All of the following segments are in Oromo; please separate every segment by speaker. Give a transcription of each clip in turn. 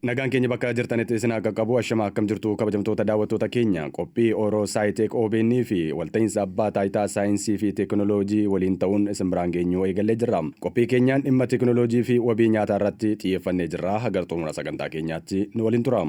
Speaker 1: Nagaan keenya bakka jirtanitti isin akka qabu ashama akkam jirtu kabajamtoota daawwattoota keenya qophii Oro Saayitek OBN fi walta'iinsa abbaa taayitaa saayinsii fi teekinooloojii waliin ta'uun isin biraan geenyuu eegallee jirra. Qophii keenyaan dhimma teekinooloojii fi wabii nyaataa irratti xiyyeeffannee jirra. Haga xumura sagantaa keenyaatti nu waliin tura.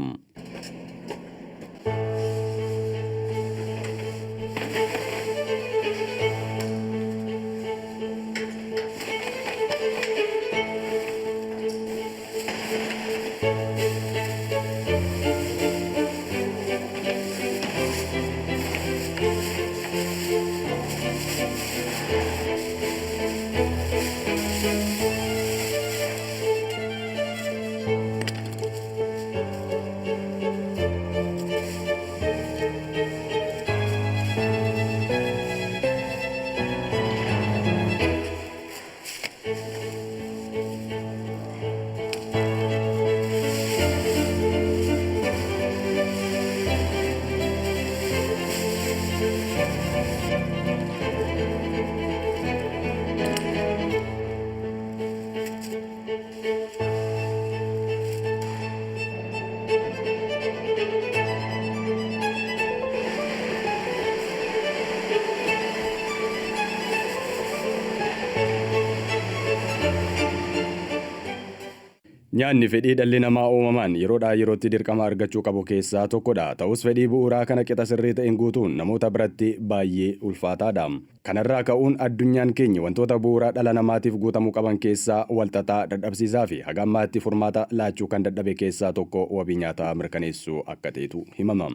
Speaker 1: Nyaanni fedhii dhalli namaa uumamaan yeroodhaa yerootti dirqama argachuu qabu keessaa tokkodha. Ta'us fedhii bu'uuraa kana qixa sirrii ta'een guutuun namoota biratti baay'ee ulfaataadha. Kanarraa ka'uun addunyaan keenya wantoota bu'uuraa dhala namaatiif guutamuu qaban keessaa walxaxaa, dadhabsiisaa fi haga ammaatti furmaata laachuu kan dadhabe keessaa tokko wabii nyaataa mirkaneessuu akka ta'etu himama.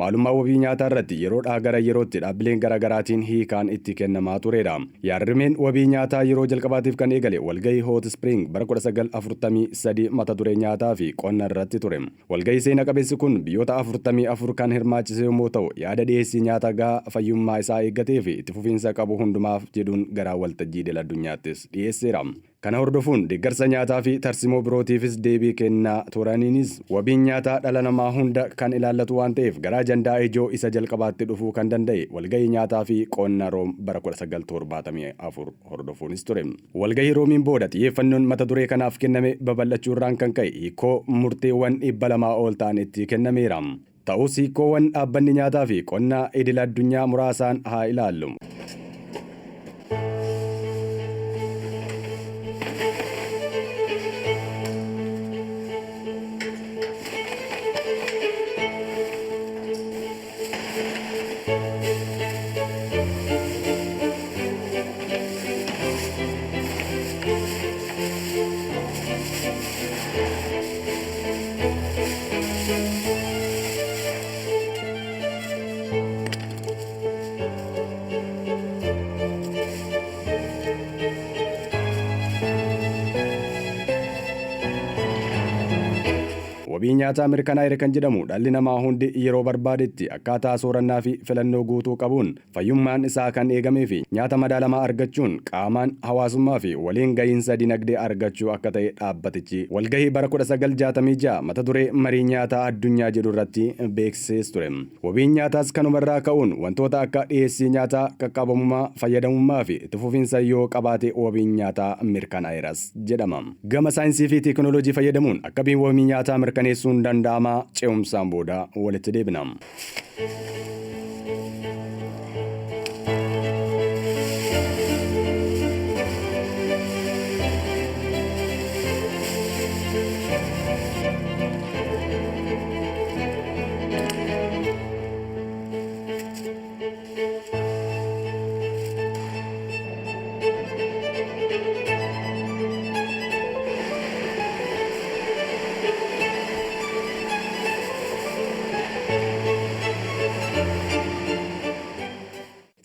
Speaker 1: Maalummaa wabii nyaataa irratti yeroodhaa gara yerootti dhaabbileen garaagaraatiin hiikaan itti kennamaa turedha. Yaadrimeen wabii nyaataa yeroo jalqabaatiif kan eegale walgahii Hot Spring bara 1943 mata duree nyaataa fi qonna irratti ture. Walgahii seena qabeessi kun biyyoota 44 kan hirmaachise yommuu ta'u, yaada dhiyeessii nyaata gahaa fayyummaa isaa eeggatee fi itti fufiinsa qabu hundumaaf jedhuun gara waltajjii idil addunyaattis dhiyeesseera. Kana hordofuun deeggarsa nyaataa fi tarsimoo birootiifis deebii kennaa turaniinis wabiin nyaataa dhala namaa hunda kan ilaallatu waan ta'eef gara ajandaa ijoo isa jalqabaatti dhufuu kan danda'e walgahii nyaataa fi qonna Room bara 1974 hordofuunis ture. Walgahii Roomiin booda xiyyeeffannoon mata duree kanaaf kenname babal'achuurraan kan ka'e hiikoo murteewwan 200 ol ta'an itti kennameera. Ta'us hiikoowwan dhaabbanni nyaataa fi qonna idil addunyaa muraasaan haa ilaallu. Wabii nyaataa mirkanaa'e kan jedhamu dhalli namaa hundi yeroo barbaadetti akkaataa soorannaa fi filannoo guutuu qabuun fayyummaan isaa kan eegamee fi nyaata madaalamaa argachuun qaamaan hawaasummaa fi waliin gahiinsa dinagdee argachuu akka ta'e dhaabbatichi walgahii bara 1966 mata duree marii nyaataa addunyaa jedhu irratti beeksisees ture. Wabiin nyaataas kanumarraa ka'uun wantoota akka dhiyeessii nyaataa, qaqqabamummaa, fayyadamummaa fi itti fufiinsa yoo qabaate wabiin nyaataa mirkanaa'eeras jedhama. Gama saayinsii fi teekinooloojii fayyadamuun akkamiin wabii nyaataa mirkaneessuun danda'ama ce'umsaan booda walitti deebina.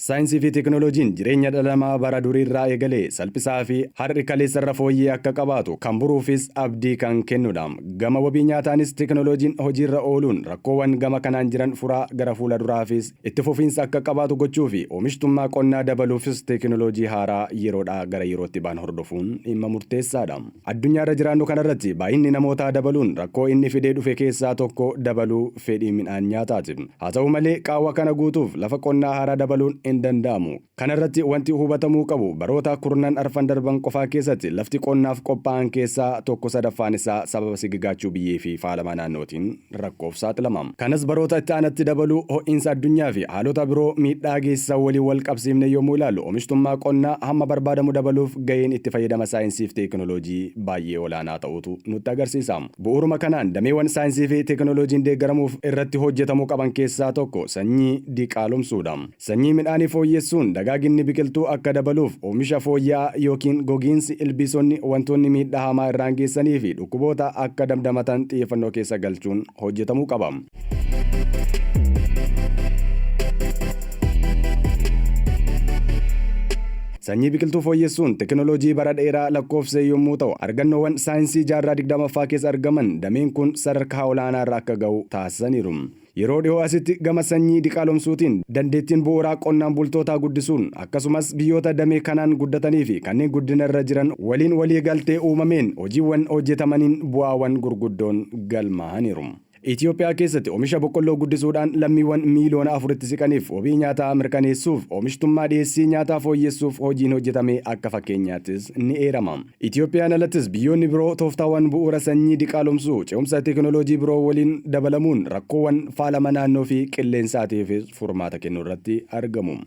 Speaker 1: Saayinsii fi teekinooloojiin jireenya dhala namaa bara durii irraa eegalee salphisaa fi har'i kaleessa irra fooyyee akka qabaatu kan buruufis abdii kan kennudha. Gama wabii nyaataanis teekinooloojiin hojiirra ooluun rakkoowwan gama kanaan jiran furaa gara fuula duraafis itti fufiinsa akka qabaatu gochuu fi oomishtummaa qonnaa dabaluufis teekinooloojii haaraa yeroodhaa gara yerootti baan hordofuun dhimma murteessaadha. Addunyaa irra jiraannu kanarratti baay'inni namootaa dabaluun rakkoo inni fidee dhufe keessaa tokko dabaluu fedhii midhaan nyaataati. Haa ta'u malee qaawwa kana guutuuf lafa qonnaa haaraa dabaluun hin danda'amu. Kana irratti wanti hubatamuu qabu baroota kurnan arfan darban qofaa keessatti lafti qonnaaf qophaa'an keessaa tokko sadaffaan isaa sababa sigigaachuu biyyee fi faalama naannootiin rakkoof saaxilama. Kanas baroota itti aanatti dabaluu ho'iinsa addunyaa fi haalota biroo miidhaa geessisan waliin wal qabsiifne yommuu ilaallu oomishtummaa qonnaa hamma barbaadamu dabaluuf gaheen itti fayyadama saayinsii fi teekinooloojii baay'ee olaanaa ta'utu nutti agarsiisa. Bu'uuruma kanaan dameewwan saayinsii fi teekinooloojiin deeggaramuuf irratti hojjetamuu qaban keessaa tokko sanyii diqaalomsuudha. Sanyii midhaanii fooyyessuun dagaaginni biqiltuu akka dabaluuf oomisha fooyya'aa yookiin gogiinsi ilbiisonni wantoonni miidhaa hamaa irraan geessanii fi dhukkuboota akka damdamatan xiyyeeffannoo keessa galchuun hojjetamuu qaba. Sanyii biqiltuu fooyyessuun teekinooloojii bara dheeraa lakkoofsee yommuu ta'u argannoowwan saayinsii jaarraa 20ffaa keessa argaman dameen kun sadarkaa olaanaa irra akka ga'u taasisaniiru. Yeroo dhiyoo asitti gama sanyii diqaalomsuutiin dandeettiin bu'uuraa qonnaan bultootaa guddisuun akkasumas biyyoota damee kanaan guddatanii fi kanneen guddina irra jiran waliin walii galtee uumameen hojiiwwan hojjetamaniin bu'aawwan gurguddoon galmaa'aniiru. Itoophiyaa keessatti oomisha boqqolloo guddisuudhaan lammiiwwan miiliyoona 4 siqaniif wabii nyaataa mirkaneessuuf oomishtummaa dhiyeessii nyaataa fooyyessuuf hojiin hojjetame akka fakkeenyaattis ni eerama. Itoophiyaan alattis biyyoonni biroo tooftaawwan bu'uura sanyii diqaalomsuu ce'umsa teekinooloojii biroo waliin dabalamuun rakkoowwan faalama naannoo fi qilleensaatiif furmaata kennuu irratti argamu.